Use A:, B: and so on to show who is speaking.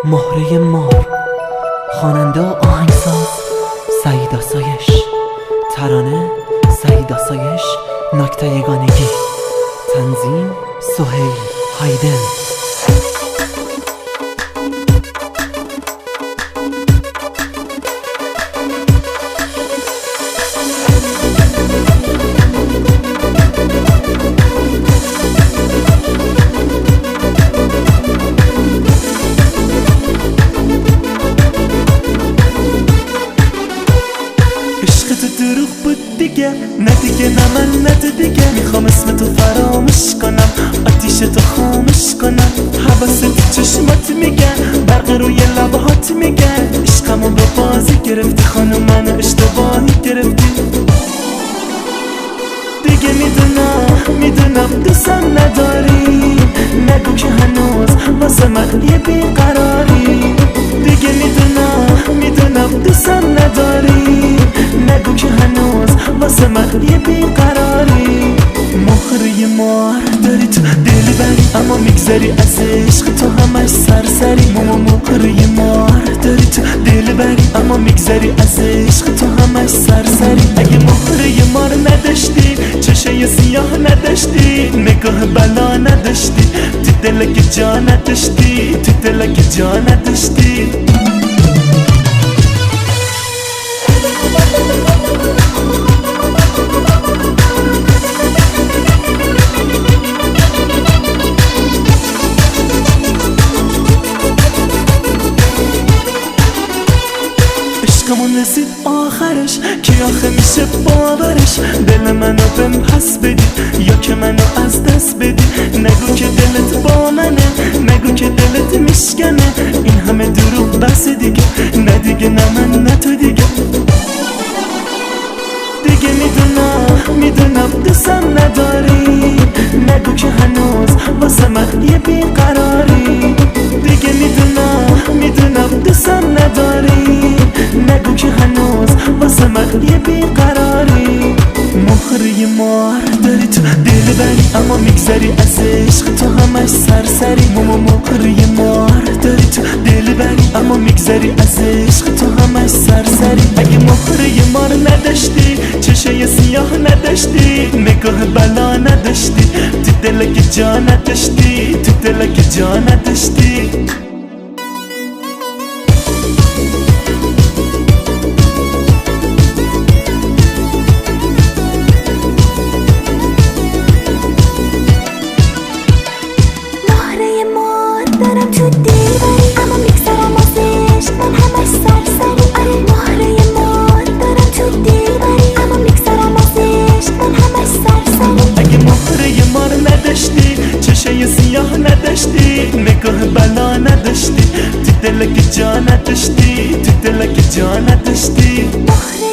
A: مهره مار، خواننده و آهنگساز سعید آسایش، ترانه سعید آسایش، نکته یگانگی، تنظیم سهیل هایدن.
B: دروغ بود دیگه، نه دیگه، نه من، نه تو دیگه. میخوام اسم تو فراموش کنم، آتیش تو خاموش کنم. حواست چشمات میگن، برق روی لبهات میگن. عشقمو به بازی گرفتی خانم، منو اشتباهی گرفتی. دیگه میدونم دوستم نداری، نگو که هنوز واسه من یه بیقراری. دیگه میدونم دوستم نداری، نگو که هنوز واسه من یه بیقراری. مهره مار داری تو دل بری، اما میگذری از عشق تو همش سرسری. مهره مار داری تو دل بری، اما میگذری از عشق تو همش سرسری. اگه مهره مار نداشتی، چشای سیاه نداشتی، نگاه بلا نداشتی، تو دلک جا نداشتی، تو دلک جا نداشتی. عشقمون رسید آخرش، کی آخه میشه باورش؟ دل منو بهم پس بدی یا که منو از دست بدی. نگو که دلت با منه، نگو که دلت میشکنه. این همه دروغ بس دیگه، نه دیگه، نه من، نه تو دیگه. دیگه میدونم دوستم نداری، نگو که هنوز واسه من یه بیقراری. دیگه میدونم دوستم نداری، نگو که هنوز واسه من یه بیقراری. مهره مار داری تو دل بری، اما میگذری از عشق تو همش سرسری. مهره مار داری تو دل بری، اما میگذری از عشق تو همش سرسری. اگه مهره مار نداشتی، چشای سیاه نداشتی، نگاه بلا نداشتی، تو دلک جا نداشتی، تو دلک جا نداشتی.
C: دارم تو دل بری، اما میگذرم از عشق من همش سرسری. آره مهره مار دارم تو دل بری، اما میگذرم از عشق من همش سرسری.
B: اگه مهره مار نداشتی، چشای سیاه نداشتی، نگاه بلا نداشتی، تو دلک جا نداشتی، تو دلک جا نداشتی.
C: مهره